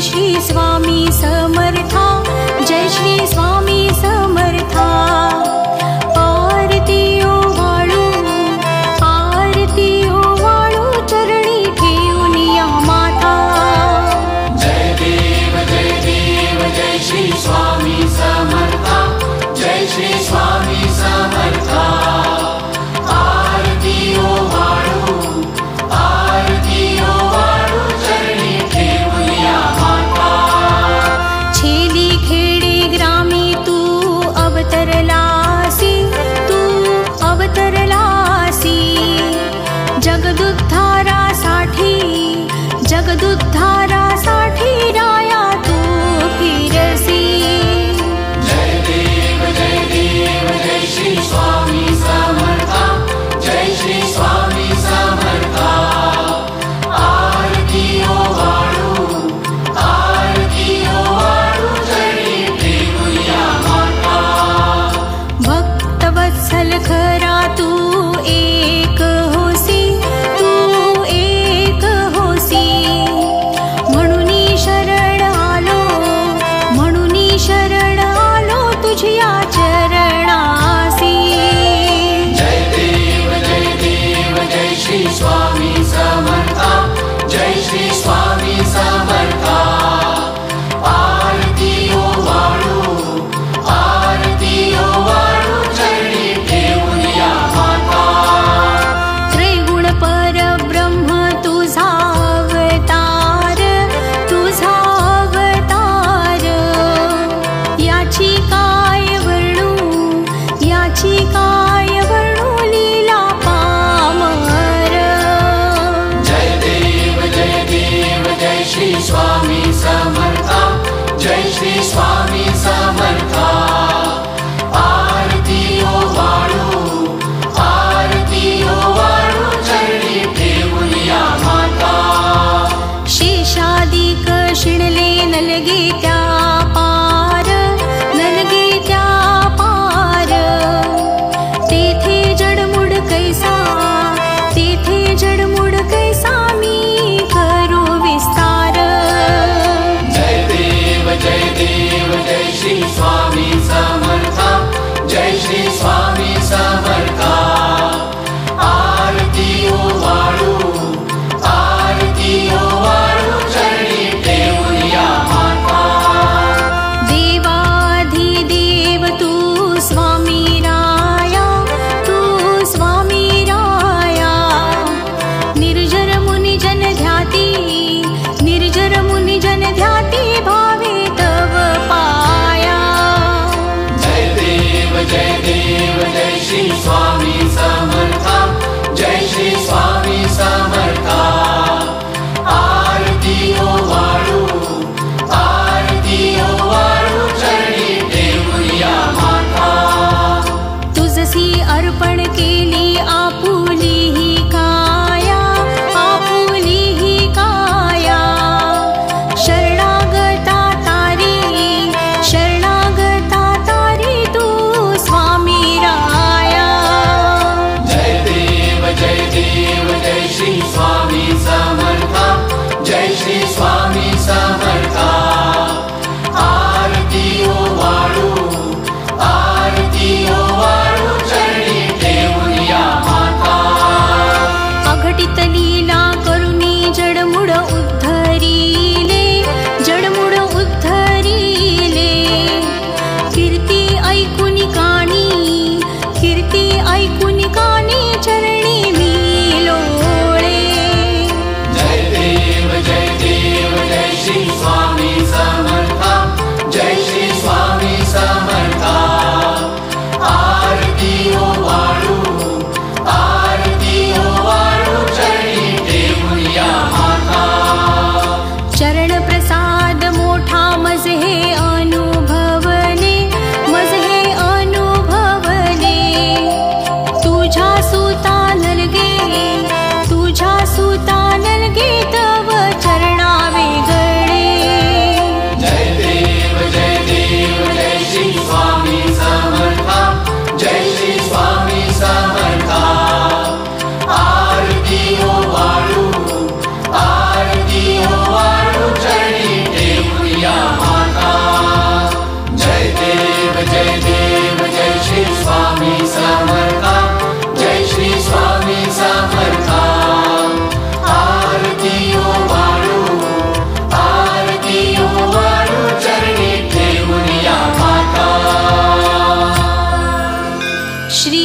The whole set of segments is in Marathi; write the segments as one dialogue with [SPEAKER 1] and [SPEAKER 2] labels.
[SPEAKER 1] श्री स्वामी समर्था, जय श्री स्वामी समर्था। आरती ओवाळू, आरती ओवाळू, चरणी ठेवून या माथा।
[SPEAKER 2] जय देव जय श्री स्वामी समर्था, जय श्री स्वामी समर्था। आरती ओवाळू, आरती ओवाळू, चरणी ठेवून या माता।
[SPEAKER 1] छेली खेडे ग्रामी तू अवतरलासी, तू अवतरलासी। जगदुद्धारासाठी, जगदुद्धारासाठी राया तू फिरसी।
[SPEAKER 2] जय देव जय श्री स्वामी समर्था, जय श्री स्वामी समर्था। आरती ओवाळू, आरती ओवाळू, चरणी ठेवून या माता।
[SPEAKER 1] भक्तवत्सल खरा तू एक होसी, तू एक होसी। म्हणूनी शरण आलो, म्हणूनी शरण आलो तुझ्या चरणासी।
[SPEAKER 2] जय देव जय श्री स्वामी समर्था, जय श्री स्वामी समर्था। आरती ओवाळू, आरती ओवाळू, चरणी ठेवून या माता।
[SPEAKER 1] त्रिगुण परब्रह्म तुझा अवतार, तुझा अवतार। याची काय वर्णू, याची काय वर्णू, लीला पामर।
[SPEAKER 2] जय देव जय श्री स्वामी समर्था, जय श्री स्वामी समर्था। आरती ओवाळू, आरती ओवाळू, चरणी ठेवून या माता।
[SPEAKER 1] शेषादिक शिणले नलगे त्या पार, नलगे त्या पार। तेथे जडमुड कैसा, तेथे जडमुड कैसा, मी करू विस्तार।
[SPEAKER 2] जय देव जय श्री स्वामी समर्था, जय श्री स्वामी समर्था। आरती ओवाळू, आरती ओवाळू, चरणी ठेवून या माता।
[SPEAKER 1] देवाधिदेव तू स्वामी राया, तू स्वामी राया। निर्जर मुनी जन ध्याती, निर्जर मुनी जन ध्याती, भावे तव पाया।
[SPEAKER 2] जय देव जय श्री स्वामी समर्था, जय श्री स्वामी समर्था। आरती ओवाळू, आरती ओवाळू, चरणी ठेवून या माता।
[SPEAKER 1] तुझसी अर्पण केली आपुली ही काया, आपुली ही काया। शरणागता तारी, शरणागता तारी, तू स्वामी राया।
[SPEAKER 2] जय देव जय श्री स्वामी समर्था, जय श्री स्वामी समर्था। आरती ओवाळू, आरती ओवाळू, चरणी ठेवून या माता।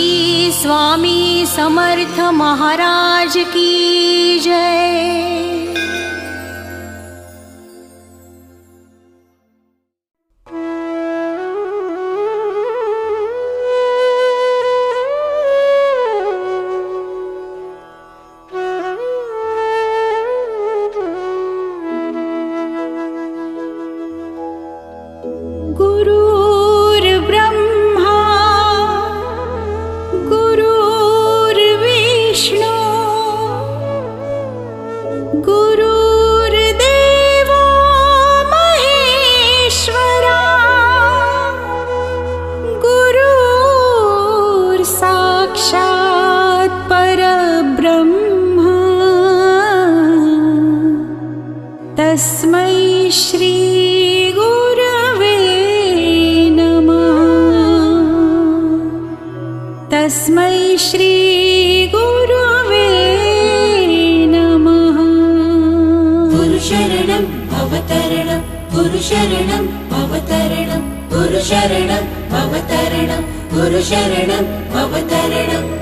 [SPEAKER 1] श्री स्वामी समर्थ महाराज की जय। तस्मै श्री गुरवे नमः। तस्मै श्री गुरवे नमः।
[SPEAKER 3] गुरुशरणं भवतरणं गुरुशरणं भवतरणं गुरुशरणं भवतरणं गुरुशरणं भवतरणम्।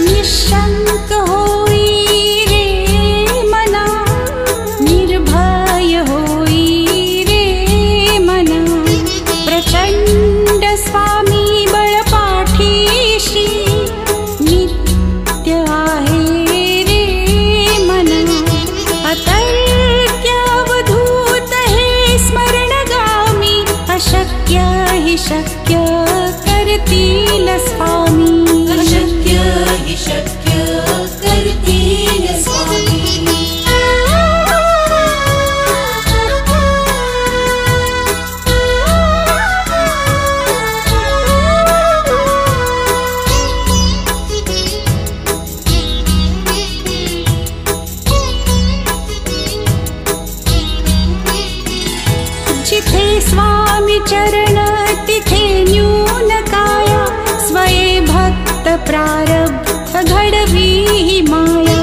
[SPEAKER 1] निशंक होई रे मना, निर्भय होई रे मना, प्रचंड स्वामी बळपाठीशी नित्य आहे रे मना। अतर्क्य अवधूत हे स्मरणगामी, अशक्य हि शक्य करतील स्वामी।
[SPEAKER 3] शक्य करतील स्वामी।
[SPEAKER 1] जिथे स्वामी चरण तिथे न्यून काया, स्वये भक्त प्रारब्ध घडवी ही माया।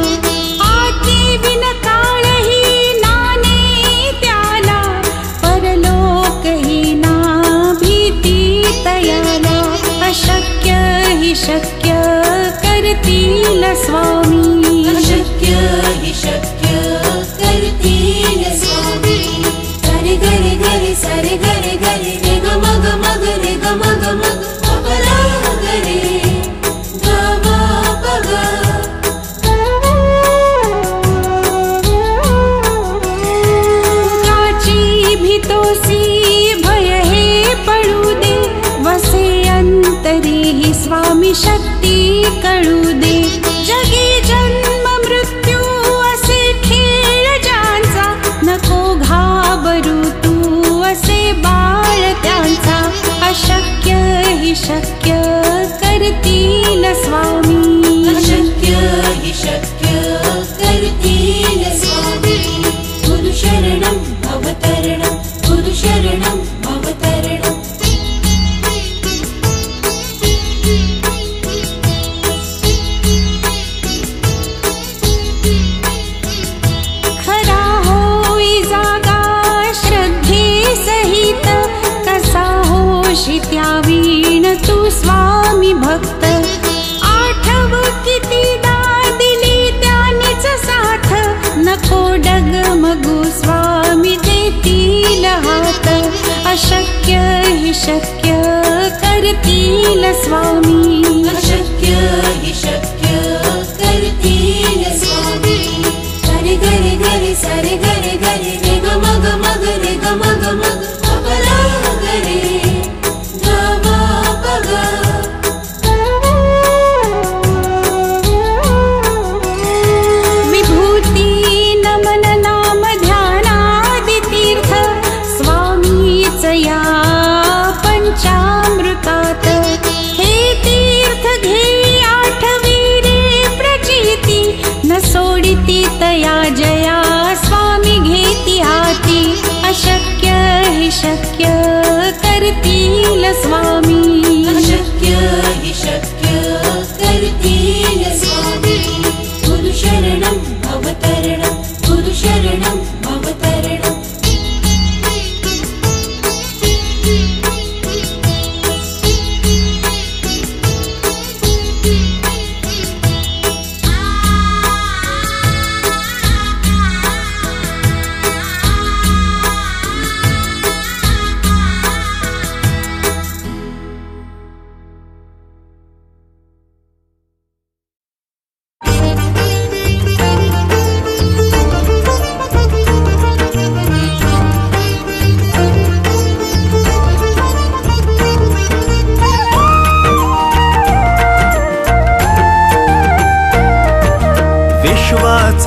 [SPEAKER 1] आती बिन काळ ही नाने त्याला, परलोक ही ना भीती तयाला। अशक्य हि शक्य करतील स्वामी।
[SPEAKER 3] अशक्य हि शक्य करतील स्वामी। गरे गरे गरे सरे गरे गरे रे ग मग मग रे ग मग मग अपरा गरे
[SPEAKER 1] काची भीतोसी भय हे पडू दे, वसे अंतरी ही स्वामी शक्ती कळू दे। जगी जन्म मृत्यू असे खेळ ज्यांचा, नको घाबरू तू असे बाळ त्यांचा। अशक्य हि शक्य करतील स्वामी।
[SPEAKER 3] अशक्य हि शक्य करतील स्वामी। गुरुशरणं भवतरणं गुरुशरणं भवतरणम्।
[SPEAKER 1] खरा होई जागा श्रद्धे सहित, कसा होशी त्यावीण तू स्वामी भक्त। आठव कितीदा दिली त्यानीच साथ, नको डगमगू स्वामी देतील हात। अशक्य हि शक्य करतील स्वामी।
[SPEAKER 3] अशक्य हि शक्य करतील स्वामी। गरे गरे गरे सरे गरे गरे रे ग मग मग रे ग मग मग अपरा गरे ग म प ग।
[SPEAKER 1] विभूती नमन नाम ध्यानादि तीर्थ, स्वामीच या पंचामृतात। हे तीर्थ घेई आठवी रे प्रचिती, न सोडिती तया जया स्वामी घेती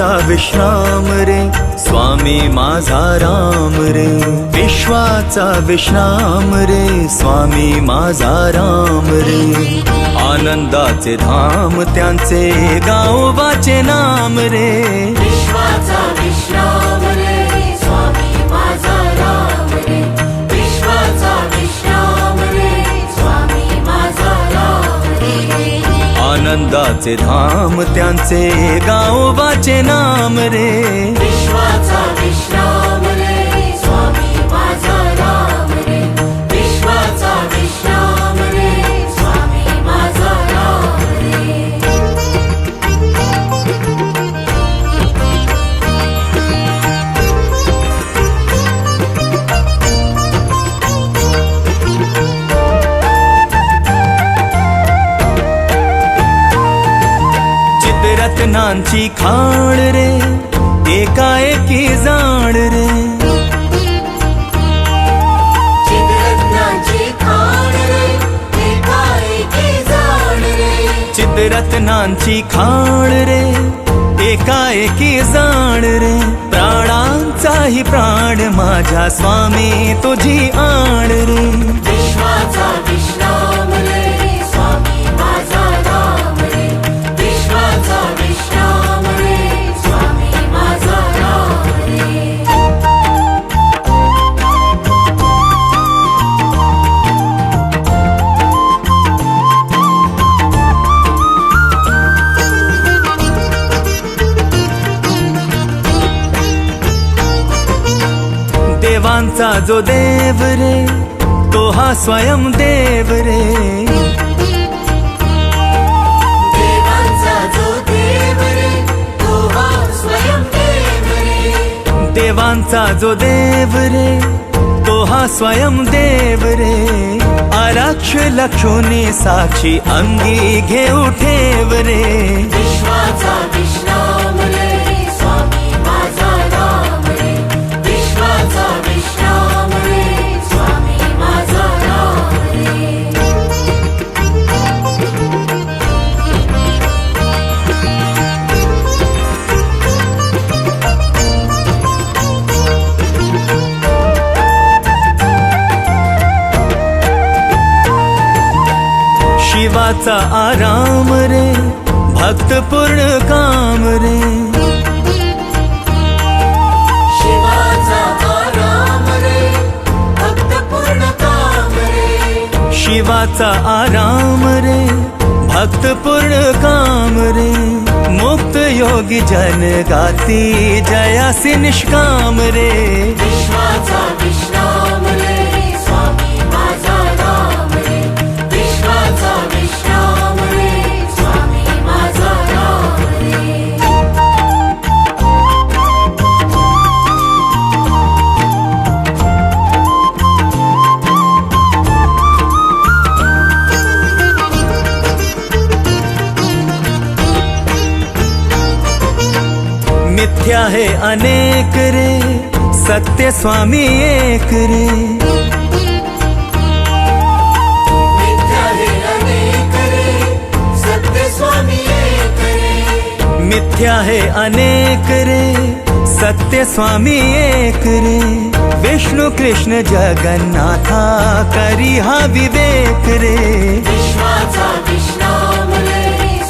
[SPEAKER 4] विश्वाचा विश्राम रे स्वामी माझा राम रे विश्वाचा विश्राम रे स्वामी माझा राम रे आनंदाचे धाम त्यांचे गावोबाचे नाम रे
[SPEAKER 3] विश्वाचा विश्राम रे स्वामी माझा राम रे विश्वाचा विश्राम रे स्वामी माझा राम रे
[SPEAKER 4] आनंदाचे धाम त्यांचे गावोबाचे नाम रे
[SPEAKER 3] विश्वाचा विश्राम रे स्वामी माझा राम रे विश्वाचा विश्राम रे स्वामी माझा राम रे
[SPEAKER 4] चितरत्नांची खाण रे एकाएकी जाण रे
[SPEAKER 3] चित्ररत्नाची खाण रे एकाएकी जाण रे
[SPEAKER 4] चितरत्नांची खाण रे एकाएकी जाण रे प्राणांचाही प्राण माझ्या स्वामी तुझी आण रे
[SPEAKER 3] विश्वाचा विश्राम रे स्वामी माझा राम रे विश्वाचा विश्राम रे स्वामी माझा राम रे
[SPEAKER 4] देवांचा जो देव रे तो हा स्वयं देव रे
[SPEAKER 3] देवांचा जो देव रे तो हा स्वयं देव रे
[SPEAKER 4] देवांचा जो देव रे तो हा स्वयं देव रे आरक्ष लक्षोनी साक्षी अंगी घेऊ ठेव रे
[SPEAKER 3] विश्वाचा विश्राम रे स्वामी माझा राम रे विश्वाचा विश्राम रे स्वामी माझा राम रे
[SPEAKER 4] शिवाचा आराम रे भक्त पूर्ण काम रे
[SPEAKER 3] शिवाचा आराम रे भक्त पूर्ण काम रे
[SPEAKER 4] शिवाचा आराम रे भक्त पूर्ण काम रे मुक्त योगी जन गाती जयासी निष्काम रे
[SPEAKER 3] विश्वाचा विश्राम रे स्वामी माझा राम रे विश्वाचा विश्राम रे स्वामी माझा राम रे
[SPEAKER 4] मिथ्या है अनेक रे सत्य स्वामी एक रे
[SPEAKER 3] मिथ्या है अनेक रे सत्य स्वामी एक रे
[SPEAKER 4] मिथ्या है अनेक रे सत्य स्वामी एक रे विष्णु कृष्ण जगन्नाथा करी हा विवेक रे
[SPEAKER 3] विश्वाचा विश्राम रे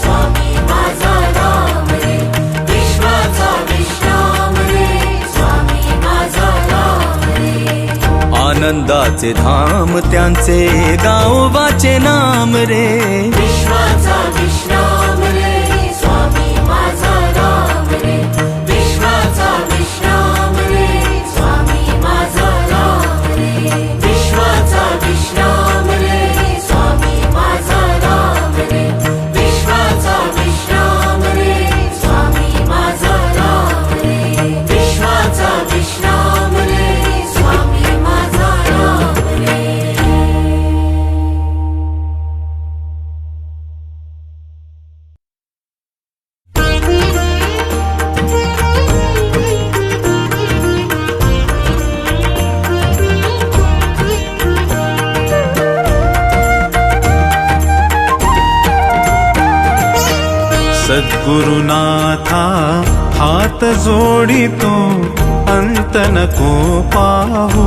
[SPEAKER 3] स्वामी माझा राम रे विश्वाचा विश्राम रे स्वामी माझा राम रे
[SPEAKER 4] आनंदाचे धाम त्यांचे गावोबाचे नाम रे
[SPEAKER 3] विश्वाचा विश्राम रे स्वामी माझा राम रे विश्वाचा विश्राम रे स्वामी माझा राम रे विश्वाचा विश्राम रे स्वामी माझा राम रे विश्वाचा विश्राम रे स्वामी माझा राम रे विश्वाचा विश्राम रे स्वामी माझा राम रे
[SPEAKER 5] सद्गुरुनाथा हात जोडितो अंत नको पाहू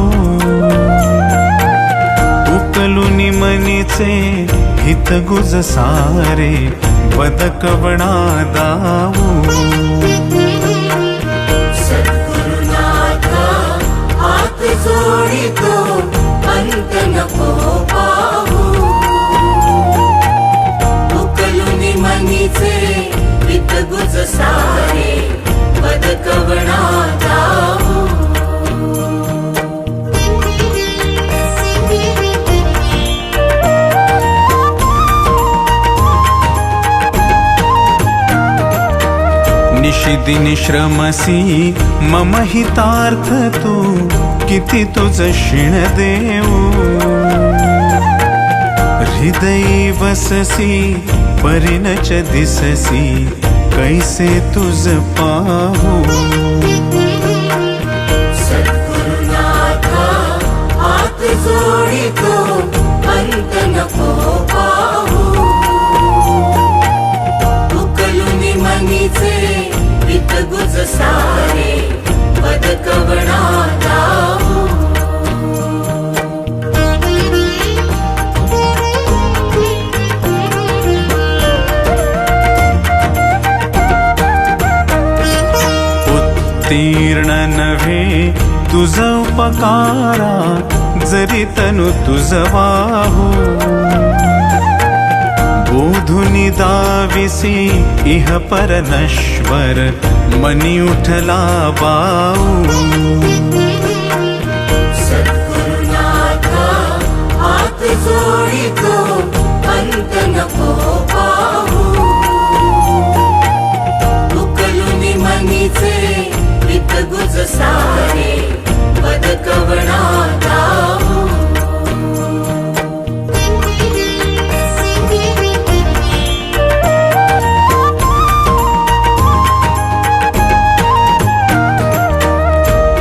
[SPEAKER 5] उकलुनी मनीचे हित गुज सारे बदकवणा दाऊ
[SPEAKER 3] सद्गुरुनाथा हात जोडितो अंत नको पाहू उकलुनी मनीचे हित गुज सारे बदकवणा दाऊ
[SPEAKER 5] निशिदिनी श्रमसी मम हितार्थ तू किती तुझ शिण देऊ हृदयी वससी परिणच दिससी कैसे तुझ पाहू
[SPEAKER 3] सद्गुरुनाथा हात जोडितो अंत नको पाहू उकलुनी मनीचे हित गुज सारे बदकवणा दाऊ
[SPEAKER 5] उत्तीर्ण नव्हे तुझ उपकारा जरी तनु तुझ वाहू बोधुनी दाविसी इह पर नश्वर मनी उठला बाऊ
[SPEAKER 3] सद्गुरुनाथा हात जोडितो अंत नको पाहू उकलुनी मनीचे हित गुज सारे बदकवणा दाऊ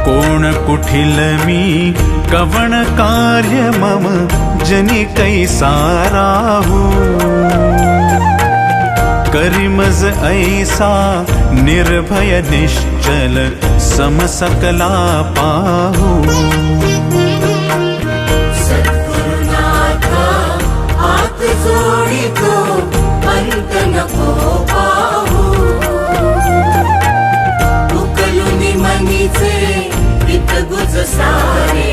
[SPEAKER 5] कोण कुठिल मी कवण कार्य मम जनी कैसा राहू करिमज ऐसा निर्भय निश्चल समसकला पाहू
[SPEAKER 3] सद्गुरुनाथा हात जोडितो अंत नको पाहू उकलुनी मनीचे हित गुज सारे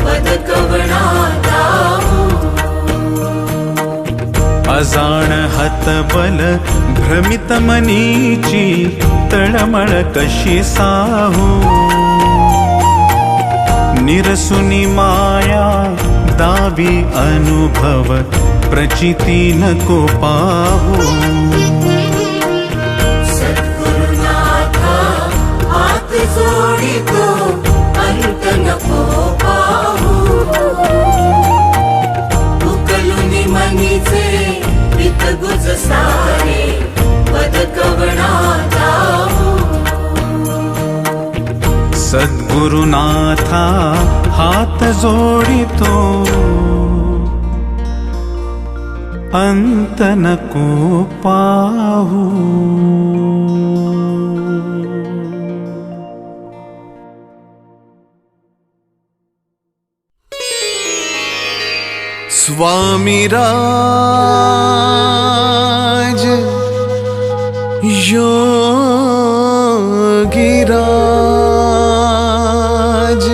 [SPEAKER 3] बदकवणा दाऊ
[SPEAKER 5] अजाण हतबल भ्रमित मनीची तळमळ कशी साहू निरसुनी माया दावी अनुभव प्रचिती नको पाहू
[SPEAKER 3] सद्गुरुनाथा हात जोडितो अंत नको पाहू उकलुनी मनीचे हित गुज सारे बदकवणा दाऊ
[SPEAKER 5] सद्गुरुनाथा हात जोडितो अंत नको पाहू
[SPEAKER 4] स्वामीराज योगीराज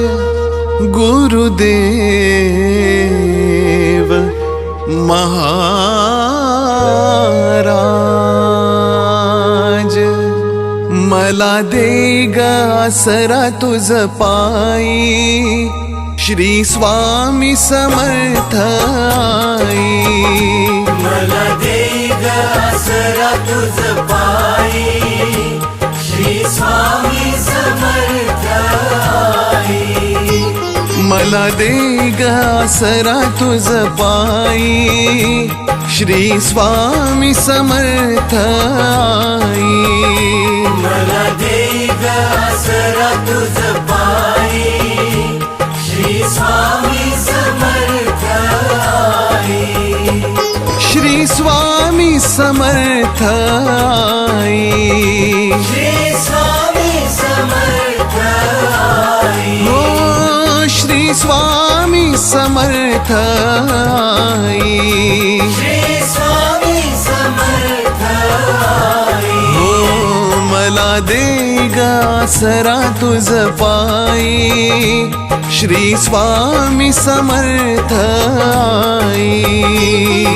[SPEAKER 4] गुरुदेव महाराज मला दे ग आसरा तुझ पायी श्री स्वामी समर्थ आई
[SPEAKER 2] मला दे ग आसरा तुझ पायी श्री स्वामी समर्थ आई
[SPEAKER 4] मला दे ग आसरा तुझ पायी श्री स्वामी समर्थ आई
[SPEAKER 2] मला दे ग आसरा तुझ पायी श्री स्वामी समर्थ आई
[SPEAKER 4] श्री स्वामी समर्थ आई.
[SPEAKER 2] श्री स्वामी समर्थ आई.
[SPEAKER 4] हो श्री स्वामी समर्थ आई.
[SPEAKER 2] श्री स्वामी समर्थ आई.
[SPEAKER 4] हो मला दे ग आसरा तुझ पायी. श्री स्वामी समर्थ आई.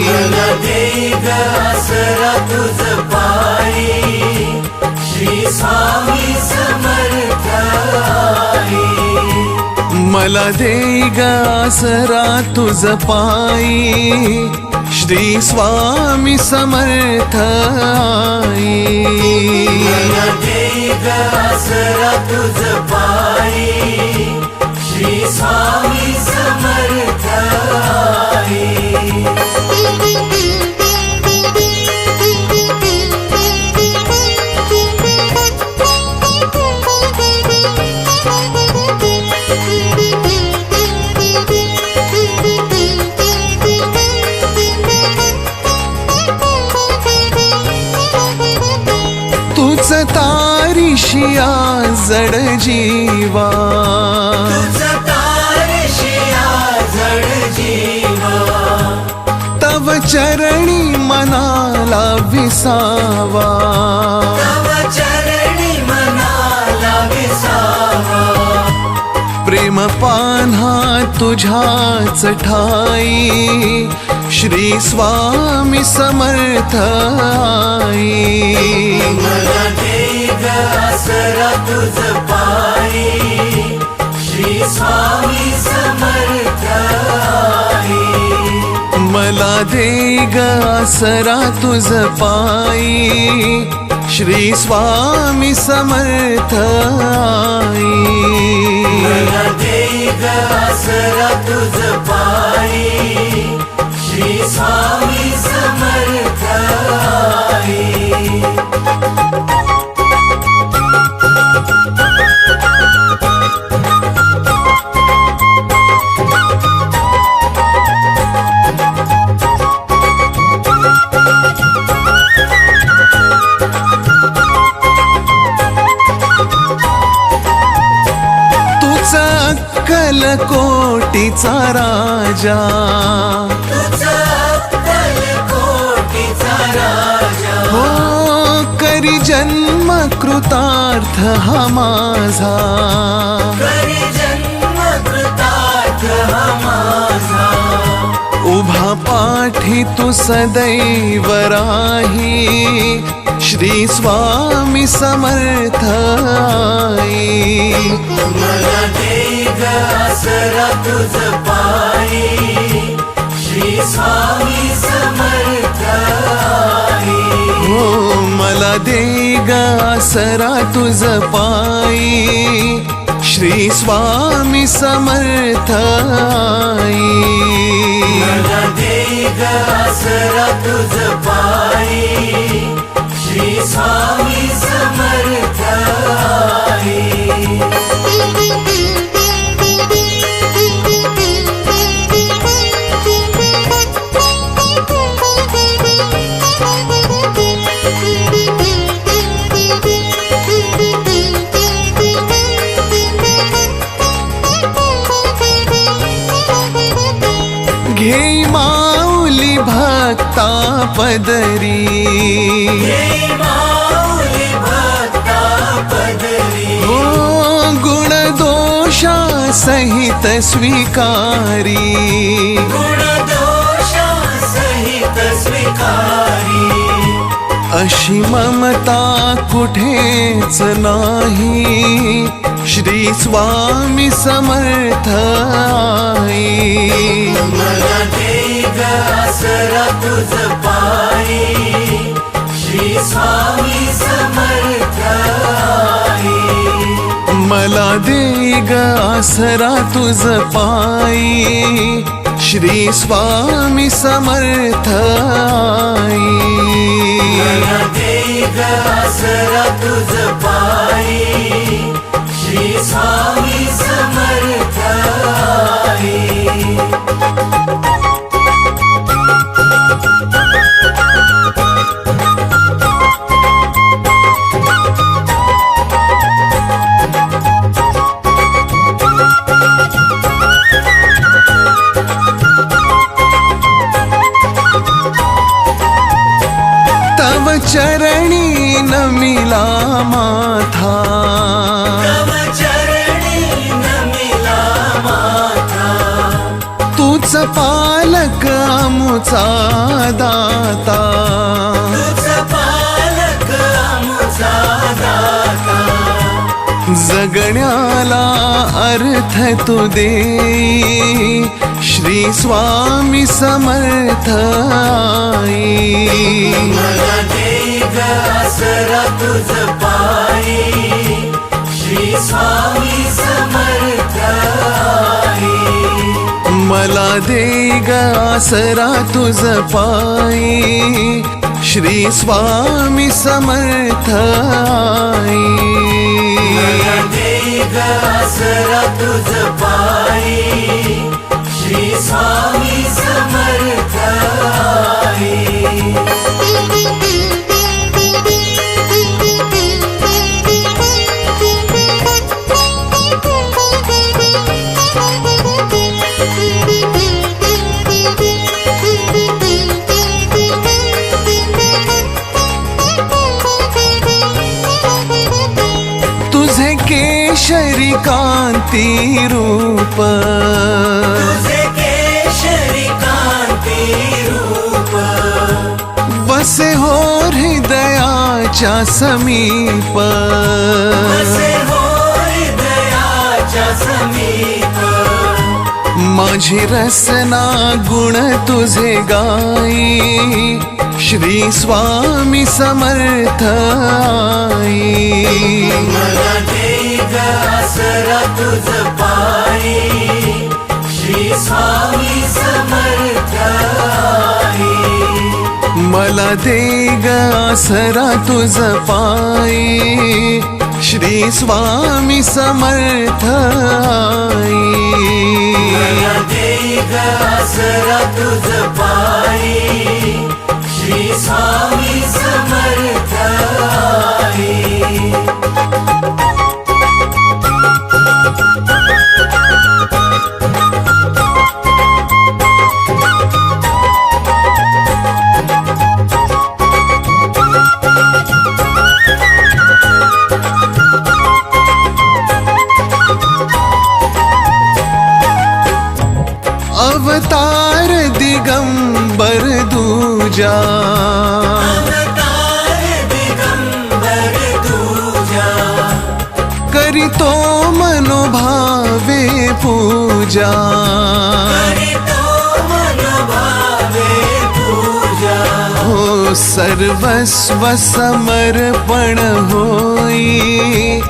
[SPEAKER 2] मला दे ग आसरा तुझ पायी. श्री स्वामी समर्थ आई.
[SPEAKER 4] मला दे ग आसरा तुझ पायी. श्री स्वामी समर्थ आई.
[SPEAKER 2] मला दे ग आसरा तुझ पायी. श्री स्वामी समर्थ आई.
[SPEAKER 4] तुझ तारीशिया जड जीवा.
[SPEAKER 2] तुझ तारशिया जड जीवा.
[SPEAKER 4] तव चरणी मनाला विसावा.
[SPEAKER 2] तव चरणी मनाला विसावा.
[SPEAKER 4] प्रेम पान्हा तुझ्याच ठाई. श्री स्वामी समर्थ आई.
[SPEAKER 2] मला दे ग आसरा तुझ पायी. श्री स्वामी समर्थ आई.
[SPEAKER 4] मला दे ग आसरा तुझ पायी. श्री स्वामी समर्थ आई.
[SPEAKER 2] मला दे ग आसरा तुझ पायी. श्री स्वामी समर्थ आई.
[SPEAKER 4] तुझा अक्कल कोटीचा राजा.
[SPEAKER 2] तुझा अक्कलकोटीचा राजा.
[SPEAKER 4] हो करी जन्म कृतार्थ हा माझा.
[SPEAKER 2] करी जन्म कृतार्थ हा माझा.
[SPEAKER 4] उभा पाठी तू सदैव राही. श्री स्वामी समर्थ आई.
[SPEAKER 2] मला दे ग आसरा तुझ पायी. श्री स्वामी समर्थ आई.
[SPEAKER 4] हो मला दे ग आसरा तुझ पायी. श्री स्वामी समर्थ आई.
[SPEAKER 2] मला दे ग आसरा तुझ पायी. श्री स्वामी समर्थ आई.
[SPEAKER 4] घेई माऊली भक्ता पदरी.
[SPEAKER 2] हे माऊली भक्ता पदरी.
[SPEAKER 4] हो गुण दोषा सहित स्वीकारी.
[SPEAKER 2] गुण दोषा सहित स्वीकारी.
[SPEAKER 4] अशी ममता कुठेच नाही. श्री स्वामी समर्थ आई.
[SPEAKER 2] मला दे ग आसरा तुझ पायी. श्री स्वामी समर्थ आई.
[SPEAKER 4] मला दे ग आसरा तुझ पायी. श्री स्वामी समर्थ आई.
[SPEAKER 2] मला दे ग आसरा तुझ पायी. श्री स्वामी समर्थ आई.
[SPEAKER 6] तव चरणी नमिला माथा
[SPEAKER 2] तव चरणी नमिला माथा
[SPEAKER 6] तूच पालक आमुचा दाता
[SPEAKER 2] तुझ पालक आमुचा दाता
[SPEAKER 6] जगण्याला अर्थ तू दे श्री स्वामी समर्थ आई
[SPEAKER 2] मला दे ग आसरा तुझ पायी श्री स्वामी समर्थ आई
[SPEAKER 6] मला दे ग आसरा तुझ पायी श्री स्वामी समर्थ आई
[SPEAKER 2] मला दे ग आसरा तुझ पायी श्री स्वामी समर्थ आई
[SPEAKER 6] तुझे केशरी कांती रूप
[SPEAKER 2] तुझे केशरी कांती रूप
[SPEAKER 6] वसे हो हृदयाच्या समीप
[SPEAKER 2] असे हो हृदयाच्या समीप
[SPEAKER 6] माझी रसना गुण तुझे गाई श्री स्वामी समर्थ आई
[SPEAKER 2] मला दे ग आसरा तुझ पायी श्री स्वामी समर्थ आई
[SPEAKER 6] मला दे ग आसरा तुझ पायी श्री स्वामी समर्थ आई
[SPEAKER 2] मला दे ग आसरा तुझ पायी श्री स्वामी समर्थ आई
[SPEAKER 6] अवतार दिगंबर दूजा
[SPEAKER 2] अवतार दिगंबर तुझा
[SPEAKER 6] करीतो मनोभावे पूजा
[SPEAKER 2] करीतो मनोभावे पूजा
[SPEAKER 6] हो सर्वस्व समर्पण होई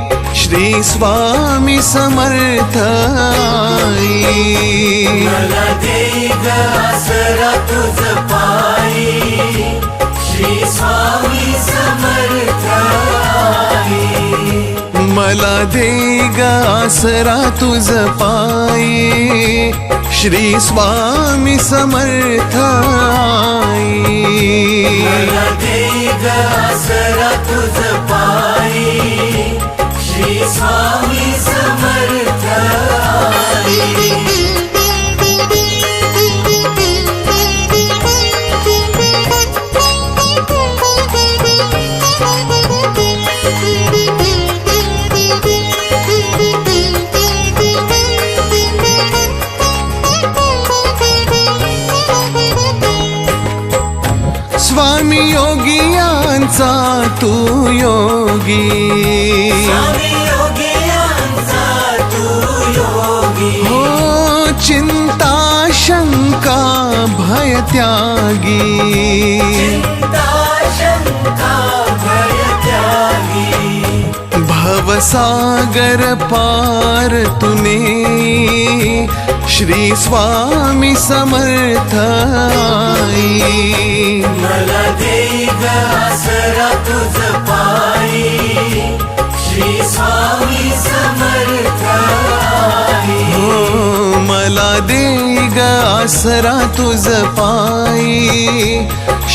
[SPEAKER 6] श्री स्वामी समर्थ आई
[SPEAKER 2] मला दे ग आसरा तुझ पायी श्री स्वामी समर्थ आई
[SPEAKER 6] मला दे ग आसरा तुझ पायी श्री स्वामी समर्थ आई
[SPEAKER 2] मला दे ग आसरा तुझ पायी श्री स्वामी समर्थ आई
[SPEAKER 6] स्वामी योगियांचा तू योगी
[SPEAKER 2] स्वामी योगियांचा तू योगी
[SPEAKER 6] हो चिंता शंका भय त्यागी
[SPEAKER 2] चिंता शंका भय त्यागी
[SPEAKER 6] भवसागर पार तूने श्री स्वामी समर्थ आई
[SPEAKER 2] मला दे ग आसरा तुझ पायी श्री स्वामी समर्थ आई
[SPEAKER 6] हो मला दे ग आसरा तुझ पायी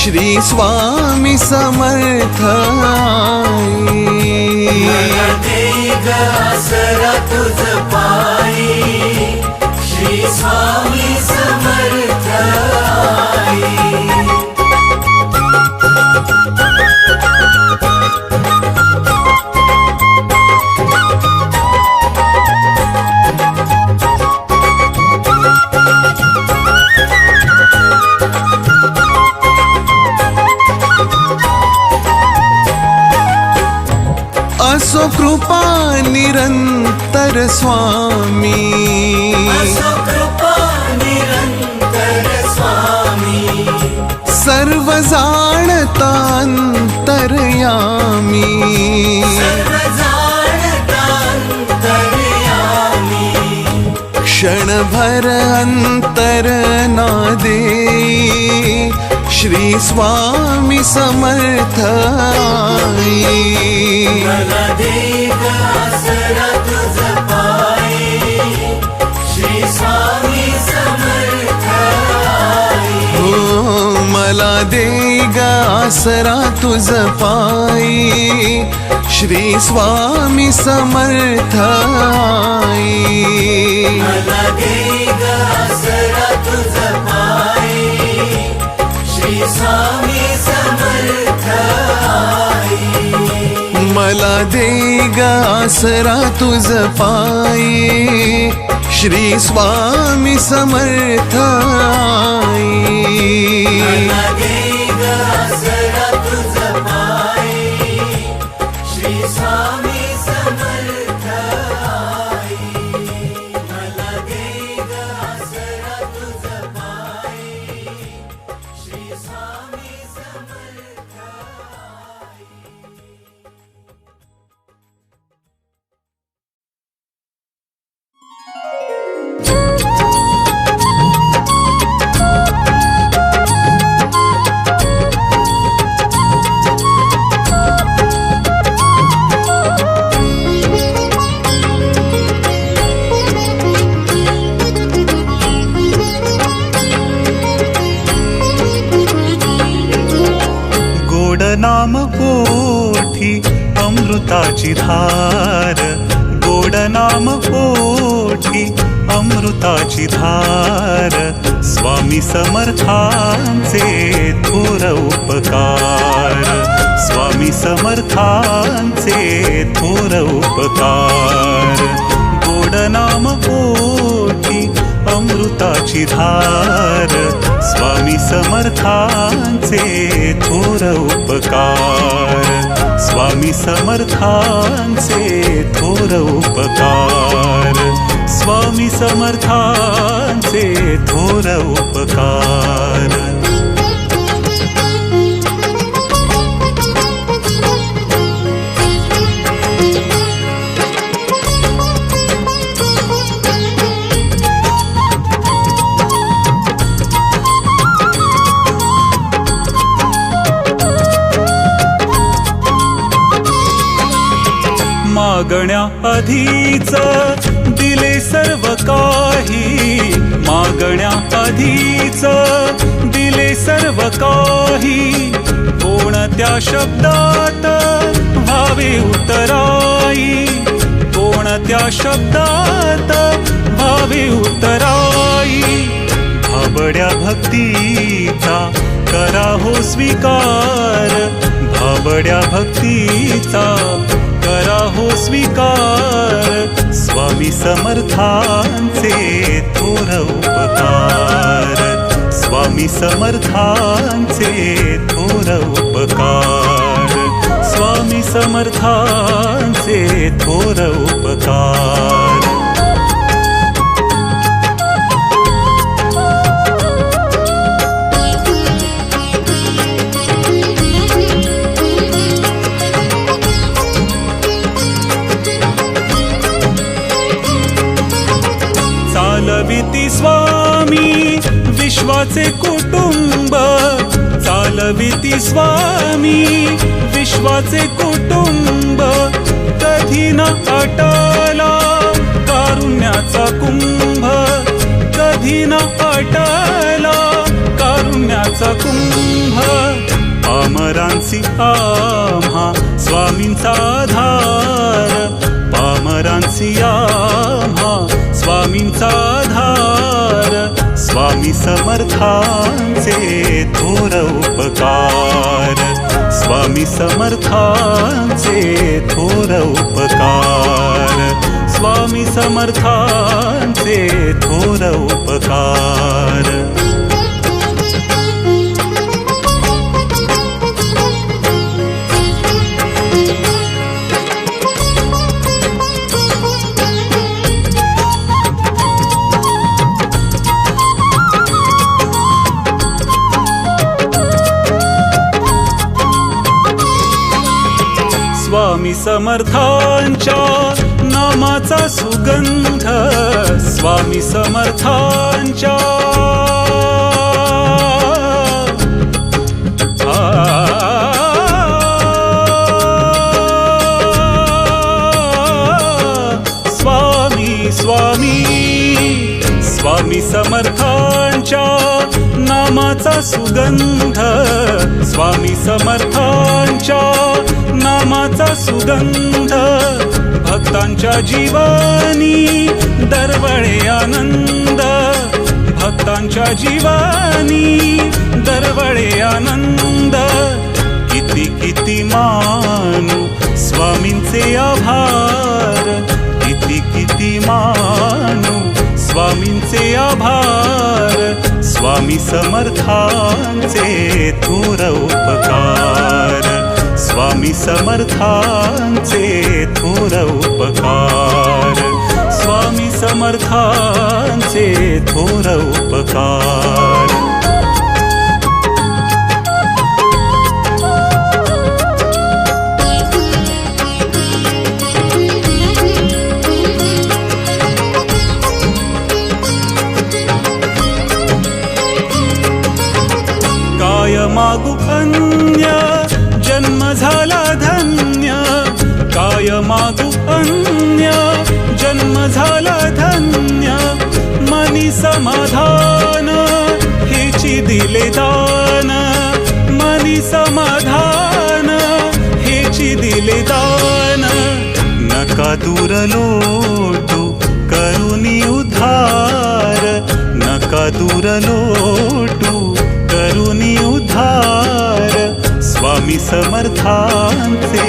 [SPEAKER 6] श्री स्वामी समर्थ आई
[SPEAKER 2] मला दे ग आसरा तुझ पायी श्री स्वामी समर्थ आई
[SPEAKER 6] कृपा निरंतर स्वामी,
[SPEAKER 2] असो कृपा निरंतर स्वामी,
[SPEAKER 6] सर्व जाणता अंतर्यामी,
[SPEAKER 2] सर्व जाणता अंतर्यामी,
[SPEAKER 6] क्षणभर अंतर ना देई श्री स्वामी समर्थ आई.
[SPEAKER 2] मला दे ग आसरा तुझ पायी, श्री स्वामी समर्थ आई.
[SPEAKER 6] हो मला दे ग आसरा तुझ पायी श्री स्वामी समर्थ आई.
[SPEAKER 2] मला दे ग आसरा तुझ पायी, श्री स्वामी समर्थ आई.
[SPEAKER 6] मला दे ग आसरा तुझ पायी श्री स्वामी समर्थ आई.
[SPEAKER 2] मला दे ग आसरा तुझ पायी, श्री स्वामी समर्थ आई. मला दे ग आसरा तुझ पायी, श्री स्वामी समर्थ आई.
[SPEAKER 5] गोड नाम पोठी अमृताची धार, गोड नाम पोठी अमृताची धार, स्वामी समर्थांचे थोर उपकार, स्वामी समर्थांचे थोर उपकार. गोड नाम पोठी अमृताची धार, स्वामी समर्थांचे थोर उपकार, स्वामी समर्थांचे थोर उपकार, स्वामी समर्थांचे थोर उपकार. मागण्या आधीच दिले सर्व काही, मागण्या आधीच दिले सर्व काही, कोणत्या शब्दात व्हावे उतराई, कोणत्या शब्दात व्हावे उतराई. भाबड्या भक्तीचा करा हो स्वीकार, भाबड्या भक्तीचा करा हो स्वीकार, स्वामी समर्थांचे थोर उपकार, स्वामी समर्थांचे थोर उपकार, स्वामी समर्थांचे थोर उपकार. चालविती स्वामी विश्वाचे कुटुंब, चालविती स्वामी विश्वाचे कुटुंब, कधी न आटला कारुण्याचा कुंभ, कधी न आटला कारुण्याचा कुंभ. पामरांसी आम्हा स्वामींचा आधार, पामरांसी आम्हा स्वामींचा आधार, स्वामी समर्थांचे थोर उपकार, स्वामी समर्थांचे थोर उपकार, स्वामी समर्थांचे थोर उपकार. स्वामी समर्थांच्या नामाचा सुगंध स्वामी समर्थांच्या स्वामी समर्थांच्या नामाचा सुगंध स्वामी समर्थांच्या नामाचा सुगंध भक्तांच्या जीवनी दरवळे आनंद भक्तांच्या जीवनी दरवळे आनंद किती किती मानू स्वामींचे आभार किती किती मानू स्वामींचे आभार स्वामी समर्थांचे थोर उपकार स्वामी समर्थांचे थोर उपकार स्वामी समर्थांचे थोर उपकार मागू अन्य जन्म झाला धन्य काय मागू अन्य जन्म झाला धन्य मनी समाधान हेची दिले दान मनी समाधान हेची दिले दान नका दूर लोटू करुणी उद्धार नका दूर लोटू करुणी उद्धार स्वामी समर्थांचे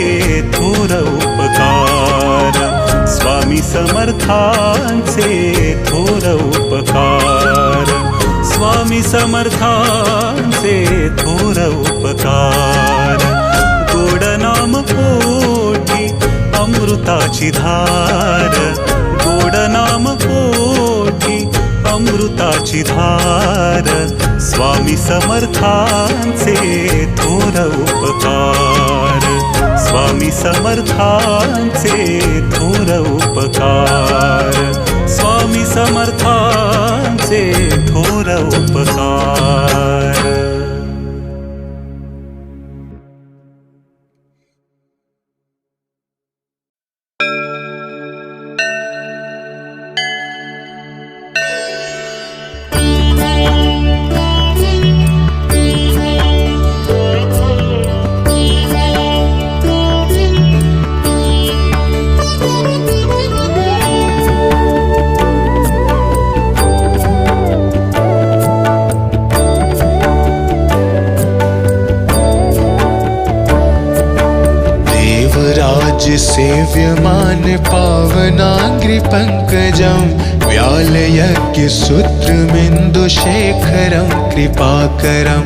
[SPEAKER 5] थोर उपकार स्वामी समर्थांचे थोर उपकार स्वामी समर्थांचे थोर उपकार गोड नाम पोटी अमृताची धार गोड नाम पोटी अमृताची धार स्वामी समर्थांचे थोर उपकार स्वामी समर्थांचे थोर उपकार स्वामी समर्थांचे थोर उपकार
[SPEAKER 6] सेव्यमान पावनाग्रि पंकजं व्यालयज्ञ सूत्रमिन्दु शेखरं कृपाकरं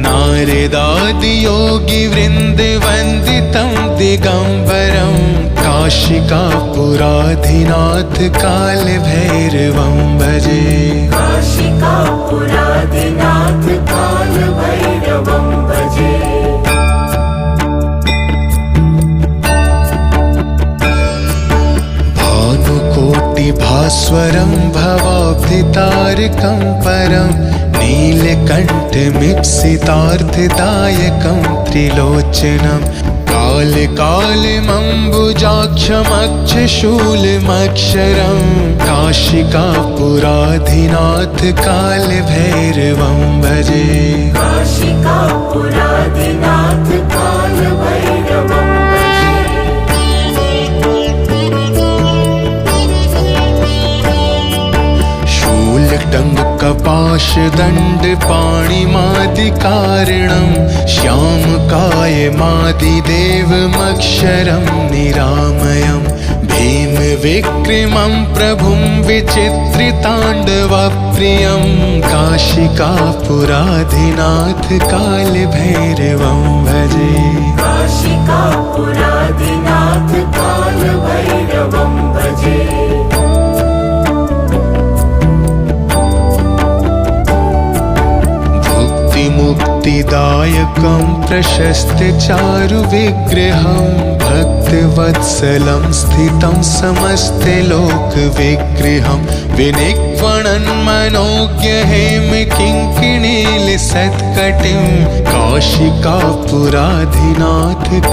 [SPEAKER 6] नारदादि योगी वृन्द वन्दितं दिगंबरं काशिकापुराधिनाथ काल भैरवं भजे
[SPEAKER 2] काशिकापुराधिनाथ काल भैरवं भजे
[SPEAKER 6] भास्वरं भवाब्धितारकं परं नीलकण्ठमीप्सितार्थदायकं त्रिलोचनं कालकालमम्बुजाक्षमक्षशूलमक्षरं काशिकापुराधिनाथ काल भैरवं भजे
[SPEAKER 2] काशिकापुराधिनाथ काल भैरवं
[SPEAKER 6] टंग कपाश दंड पाणिमादिकारणं श्यामकाय मादिदेवमक्षरं निरामयं भीम विक्रमं प्रभुं विचित्रिताण्डवप्रियं काशिकापुराधिनाथ काल भैरवं भजे
[SPEAKER 2] काशिकापुराधिनाथ काल भैरवं भजे
[SPEAKER 6] मुक्तिदायकं प्रशस्त चारु विग्रहं भक्तवत्सलं स्थितं समस्ते लोकविग्रहं विनिक्वणन् मनोज्ञ हेमकिङ्किणीलसत्कटिं काशिकापुराधिनाथ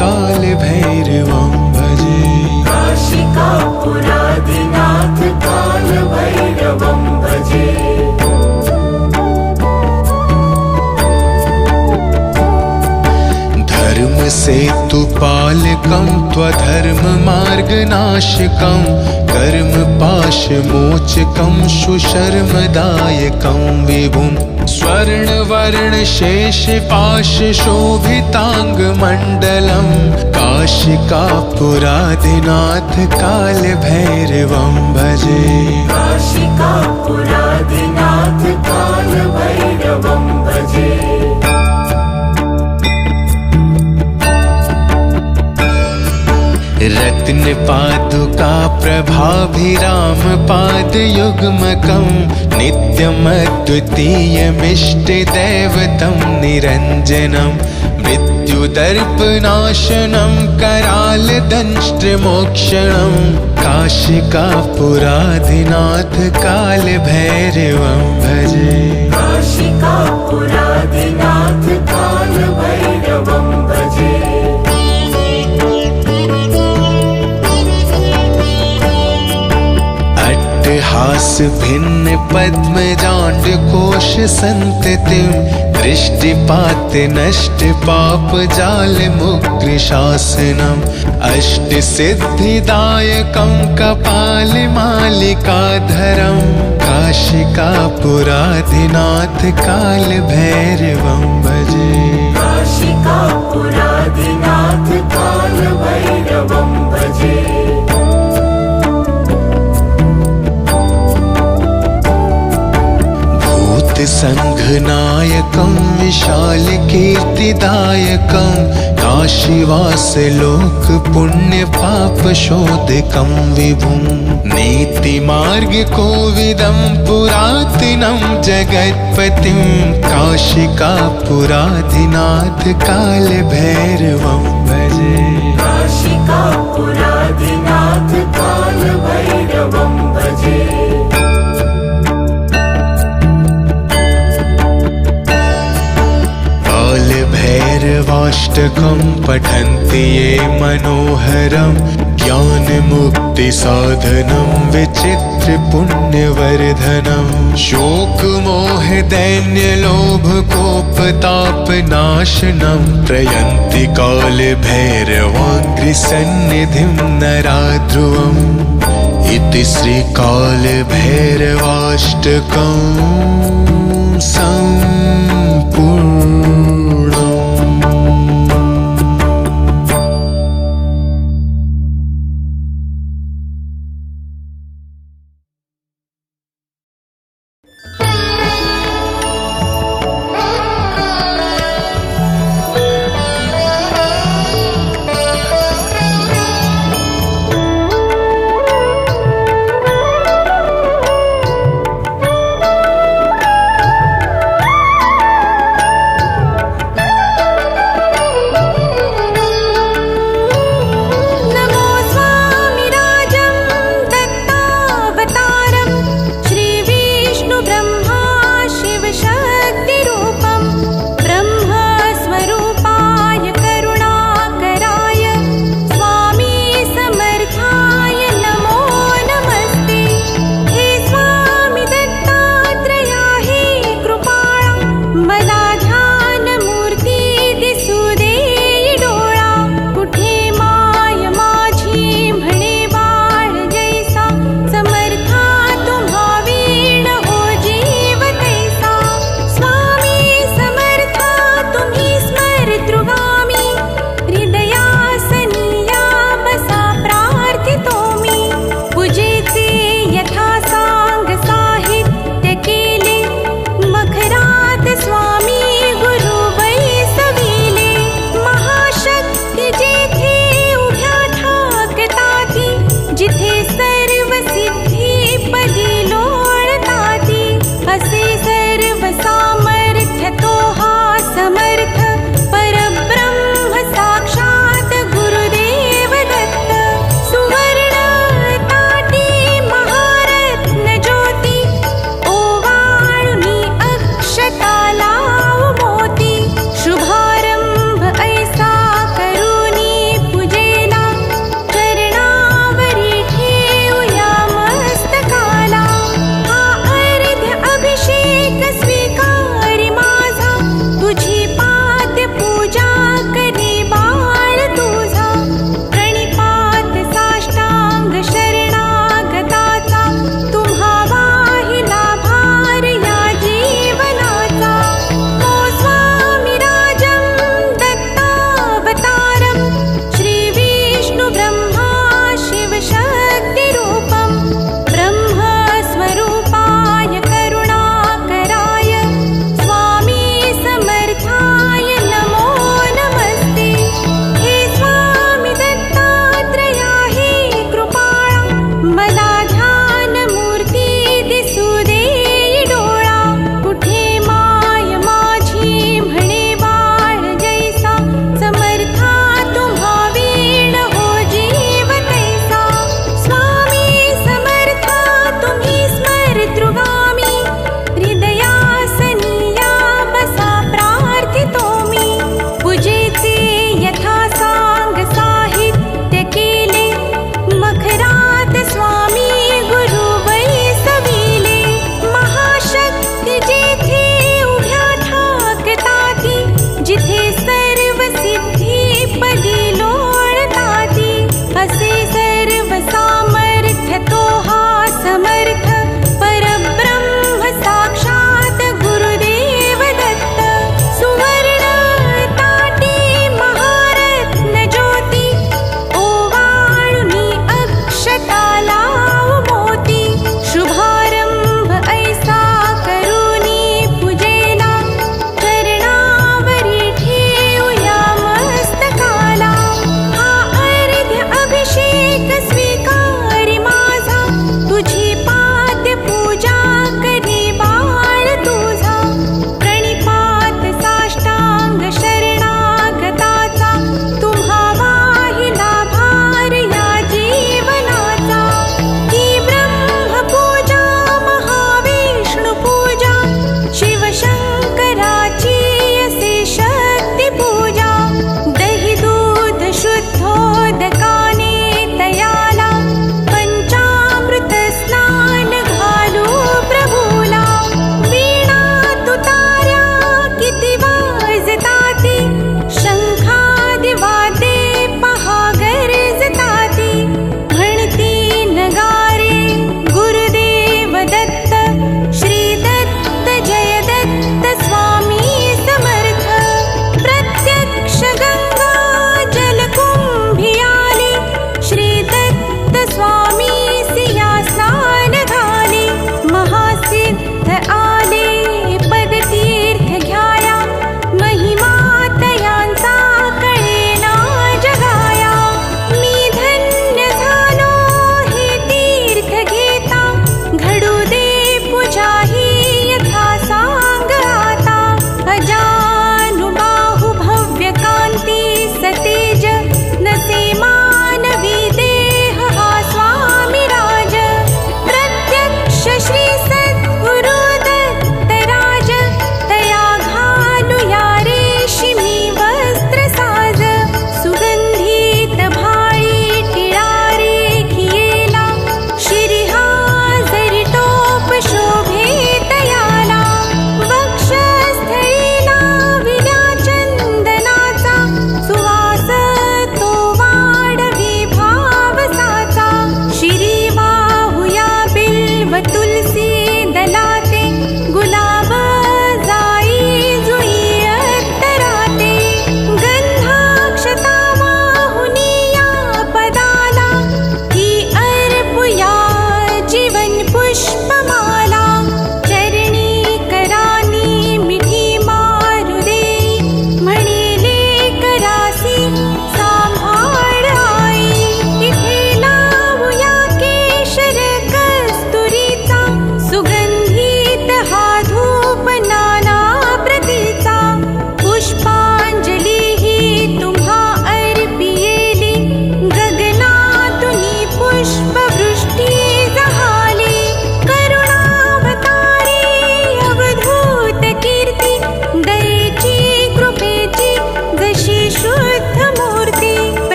[SPEAKER 6] कालभैरवं भजे।
[SPEAKER 2] काशिकापुराधिनाथ कालभैरवं भजे।
[SPEAKER 6] धर्मसेतुपालकं त्वधर्ममार्गनाशकं कर्मपाशमोचकं सुशर्मदायकं विभुं स्वर्णवर्णशेषपाशशोभिताङ्गमण्डलं काशिकापुराधिनाथ कालभैरवं भजे।
[SPEAKER 2] काशिकापुराधिनाथ कालभैरवं भजे।
[SPEAKER 6] रत्न पादुका प्रभाभिराम पादयुग्मकं नित्यमद्वितीयमिष्टदैवतं निरञ्जनं मृत्युदर्पनाशनं करालदंष्ट्रमोक्षणं काशिकापुराधिनाथ कालभैरवं भजे।
[SPEAKER 2] काशिकापुराधिनाथ कालभैरवं भजे।
[SPEAKER 6] हास भिन्न पद्मजांड कोश संततिं दृष्टिपात नष्ट पाप जाल मुक्ति शासनम् अष्ट सिद्धिदायकं कपाल मालिकाधरं काशिकापुराधिनाथ कालभैरवं भजे।
[SPEAKER 2] काशिकापुराधिनाथ कालभैरवं भजे।
[SPEAKER 6] संघनायकं विशालकीर्तिदायकं काशीवासलोक पुण्यपापशोधकं विभुं नीतिमार्गकोविदं पुरातनं जगत्पतिं काशिकापुराधिनाथ कालभैरवं भजे।
[SPEAKER 2] काशिकापुराधिनाथ कालभैरवं भजे।
[SPEAKER 6] भैरवाष्टकं पठन्ति ये मनोहरं ज्ञानमुक्तिसाधनं विचित्रपुण्यवर्धनं शोकमोहदैन्यलोभकोपतापनाशनं प्रयन्ति कालभैरवाङ्घ्रिसन्निधिं नरा ध्रुवम् इति श्रीकालभैरवाष्टकं सम्पूर्णम्।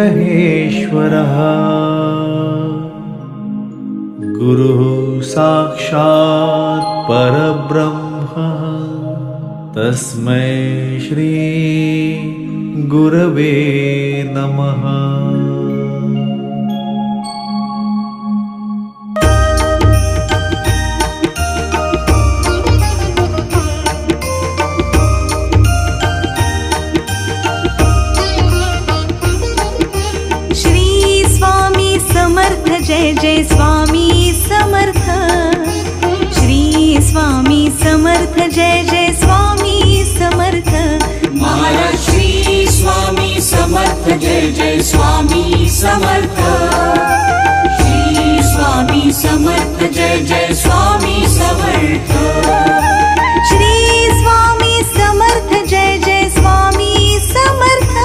[SPEAKER 7] महेश्वरः गुरुः साक्षात् परब्रह्म तस्मै श्री गुरवे नमः।
[SPEAKER 1] जय जय स्वामी समर्थ श्री स्वामी समर्थ जय जय स्वामी समर्थ
[SPEAKER 3] महाराज श्री स्वामी समर्थ जय जय स्वामी समर्थ श्री स्वामी समर्थ जय जय स्वामी समर्थ
[SPEAKER 1] श्री स्वामी समर्थ जय जय स्वामी समर्थ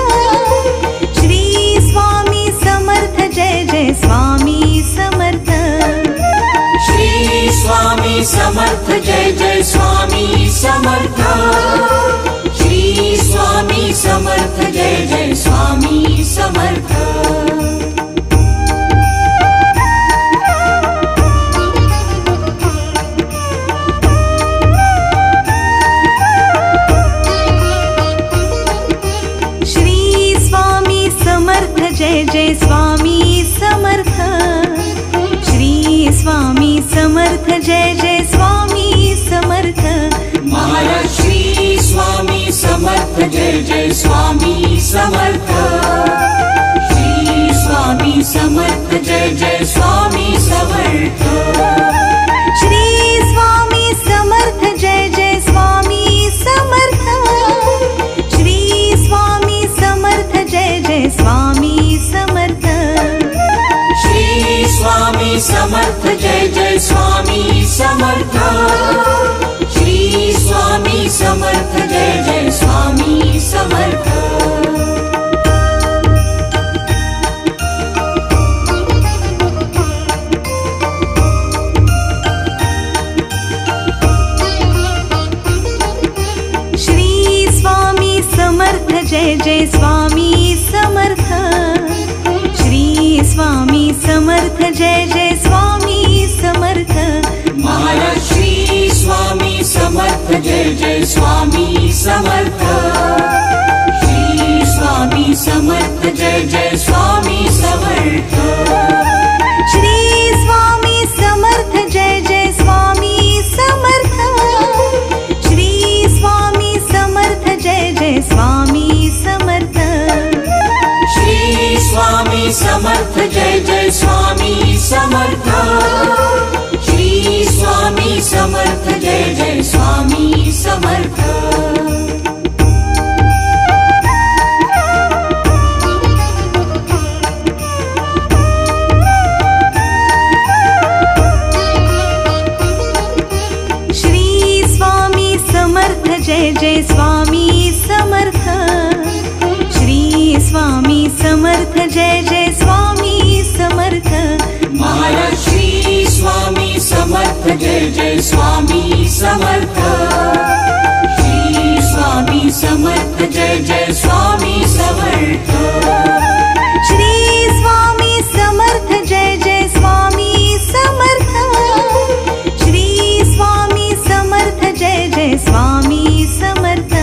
[SPEAKER 1] श्री स्वामी समर्थ जय जय स्वामी समर्थ
[SPEAKER 3] श्री स्वामी समर्थ जय जय स्वामी समर्थ श्री स्वामी समर्थ जय जय स्वामी समर्थ
[SPEAKER 1] श्री स्वामी समर्थ जय जय स्वामी समर्थ श्री स्वामी समर्थ जय जय स्वामी समर्थ
[SPEAKER 3] महाराज श्री स्वामी समर्थ जय जय स्वामी समर्थ श्री स्वामी समर्थ जय जय स्वामी समर्थ
[SPEAKER 1] श्री स्वामी समर्थ जय जय स्वामी समर्थ श्री स्वामी समर्थ जय जय स्वामी समर्थ
[SPEAKER 3] श्री स्वामी समर्थ जय जय स्वामी समर्थ श्री स्वामी समर्थ जय जय स्वामी समर्थ
[SPEAKER 1] श्री स्वामी समर्थ जय जय स्वामी समर्थ श्री स्वामी समर्थ जय जय स्वामी समर्थ
[SPEAKER 3] महाराज श्री स्वामी समर्थ जय जय स्वामी समर्थ श्री स्वामी समर्थ जय जय स्वामी समर्थ
[SPEAKER 1] श्री स्वामी समर्थ जय जय स्वामी समर्थ श्री स्वामी समर्थ जय जय स्वामी समर्थ
[SPEAKER 3] श्री स्वामी समर्थ जय जय स्वामी समर्थ श्री स्वामी समर्थ जय जय स्वामी समर्थ
[SPEAKER 1] श्री स्वामी समर्थ जय जय स्वामी समर्थ श्री स्वामी समर्थ जय जय स्वामी समर्थ
[SPEAKER 3] महाराज श्री स्वामी समर्थ जय जय स्वामी समर्थ श्री स्वामी समर्थ जय जय स्वामी समर्थ
[SPEAKER 1] श्री स्वामी समर्थ जय जय स्वामी समर्थ श्री स्वामी समर्थ जय जय स्वामी समर्थ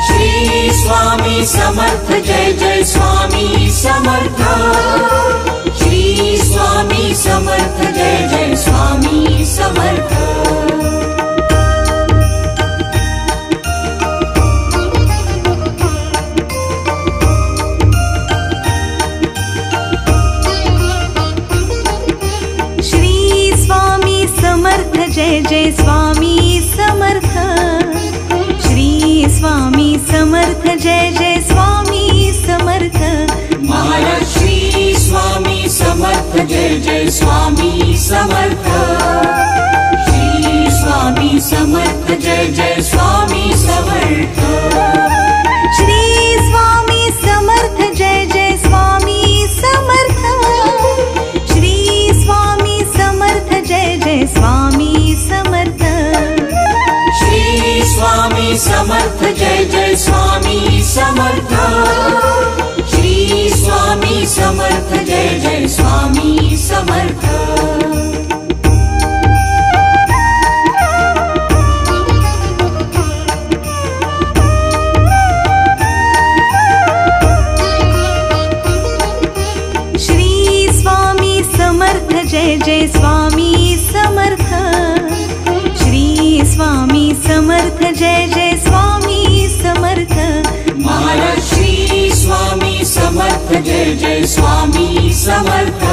[SPEAKER 3] श्री स्वामी समर्थ जय जय स्वामी समर्थ श्री स्वामी समर्थ जय जय स्वामी समर्थ
[SPEAKER 1] श्री स्वामी समर्थ जय जय स्वामी समर्थ श्री स्वामी समर्थ जय जय स्वामी समर्थ
[SPEAKER 3] महाराज श्री स्वामी समर्थ जय जय स्वामी समर्थ श्री स्वामी समर्थ जय जय स्वामी समर्थ
[SPEAKER 1] श्री स्वामी समर्थ जय जय स्वामी समर्थ श्री स्वामी समर्थ जय जय स्वामी समर्थ
[SPEAKER 3] श्री स्वामी समर्थ जय जय स्वामी समर्थ श्री समर्थ
[SPEAKER 1] श्री स्वामी समर्थ जय जय स्वामी समर्थ श्री स्वामी समर्थ जय जय स्वामी समर्थ
[SPEAKER 3] महाराज श्री स्वामी समर्थ जय जय स्वामी समर्थ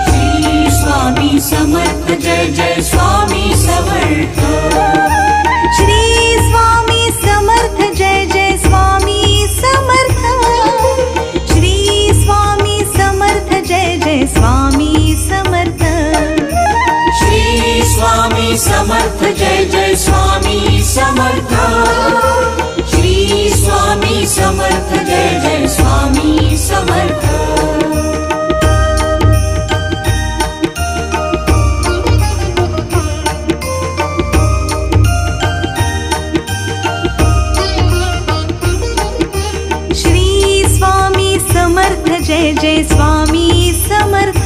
[SPEAKER 3] श्री स्वामी समर्थ जय जय स्वामी समर्थ
[SPEAKER 1] श्री स्वामी समर्थ जय जय स्वामी समर्थ श्री स्वामी समर्थ जय जय स्वामी समर्थ
[SPEAKER 3] श्री स्वामी समर्थ जय जय स्वामी समर्थ श्री स्वामी समर्थ जय जय स्वामी समर्थ
[SPEAKER 1] श्री स्वामी समर्थ जय जय स्वामी समर्थ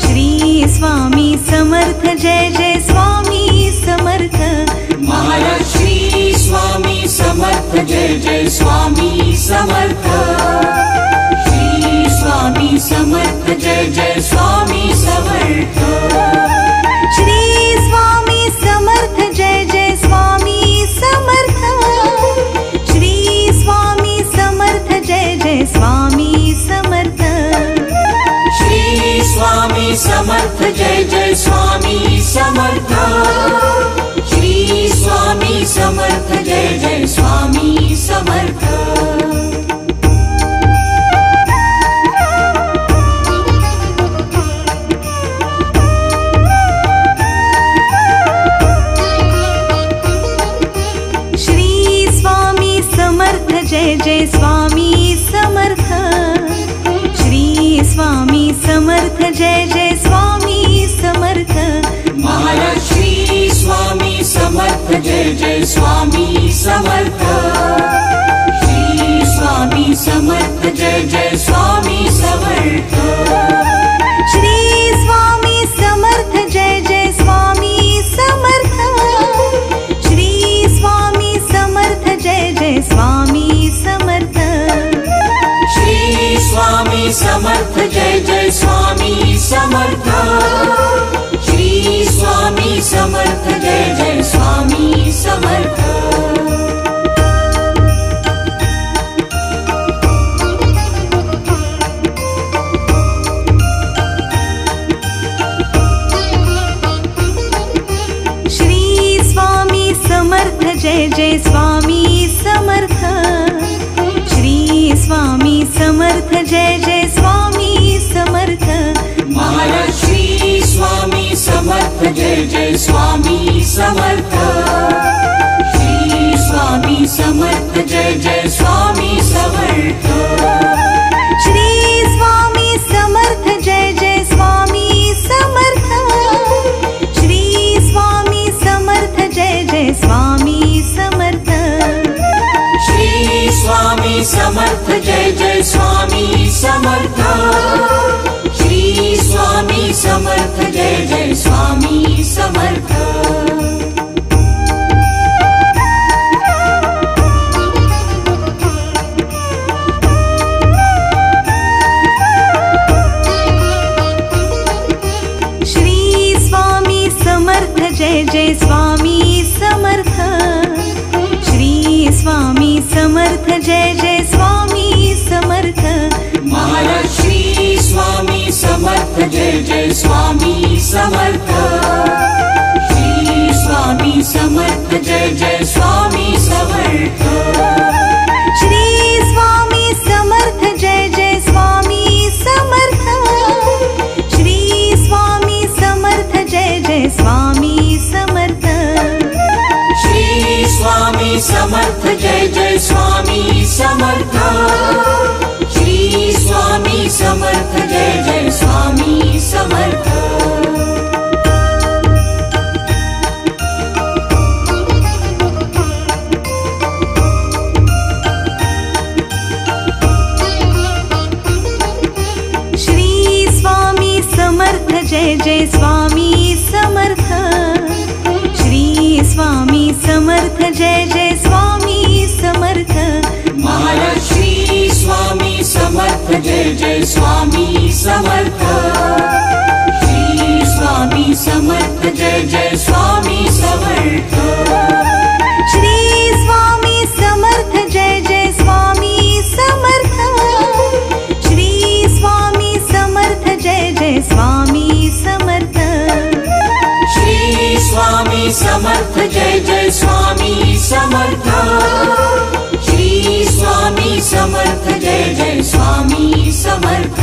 [SPEAKER 1] श्री स्वामी समर्थ जय जय स्वामी समर्थ
[SPEAKER 3] महाराज श्री स्वामी समर्थ जय जय स्वामी समर्थ श्री स्वामी समर्थ जय जय स्वामी समर्थ
[SPEAKER 1] श्री स्वामी समर्थ जय जय स्वामी समर्थ श्री स्वामी समर्थ जय जय स्वामी समर्थ
[SPEAKER 3] श्री स्वामी समर्थ जय जय स्वामी समर्थ श्री स्वामी समर्थ जय जय स्वामी समर्थ
[SPEAKER 1] श्री स्वामी समर्थ जय जय स्वामी समर्थ श्री स्वामी समर्थ जय जय स्वामी समर्थ
[SPEAKER 3] महाराज श्री स्वामी समर्थ जय जय स्वामी समर्थ श्री स्वामी समर्थ जय जय स्वामी समर्थ
[SPEAKER 1] श्री स्वामी समर्थ जय जय स्वामी समर्थ श्री स्वामी समर्थ जय जय स्वामी समर्थ
[SPEAKER 3] श्री स्वामी समर्थ जय जय स्वामी समर्थ श्री स्वामी समर्थ जय जय स्वामी समर्थ
[SPEAKER 1] श्री स्वामी समर्थ जय जय स्वामी समर्थ श्री स्वामी समर्थ जय जय स्वामी समर्थ
[SPEAKER 3] महाराज श्री स्वामी समर्थ जय जय स्वामी समर्थ श्री स्वामी समर्थ जय जय स्वामी समर्थ
[SPEAKER 1] श्री स्वामी समर्थ जय जय स्वामी समर्थ श्री स्वामी समर्थ जय जय स्वामी समर्थ
[SPEAKER 3] श्री स्वामी समर्थ जय जय स्वामी समर्थ श्री स्वामी समर्थ जय जय स्वामी समर्थ
[SPEAKER 1] श्री स्वामी समर्थ जय जय स्वामी समर्थ श्री स्वामी समर्थ जय जय स्वामी समर्थ
[SPEAKER 3] महाराज श्री स्वामी समर्थ जय जय स्वामी समर्थ श्री स्वामी समर्थ जय जय स्वामी समर्थ
[SPEAKER 1] श्री स्वामी समर्थ जय जय स्वामी समर्थ श्री स्वामी समर्थ जय जय स्वामी समर्थ
[SPEAKER 3] श्री स्वामी समर्थ जय जय स्वामी समर्थ श्री स्वामी समर्थ जय जय स्वामी समर्थ
[SPEAKER 1] जय जय स्वामी समर्थ श्री स्वामी समर्थ जय जय स्वामी समर्थ
[SPEAKER 3] महाराज श्री स्वामी समर्थ जय जय स्वामी समर्थ श्री स्वामी समर्थ जय जय स्वामी समर्थ
[SPEAKER 1] श्री स्वामी समर्थ जय जय स्वामी समर्थ श्री स्वामी समर्थ जय जय स्वामी समर्थ
[SPEAKER 3] श्री स्वामी समर्थ जय जय स्वामी समर्थ श्री स्वामी समर्थ जय जय स्वामी समर्थ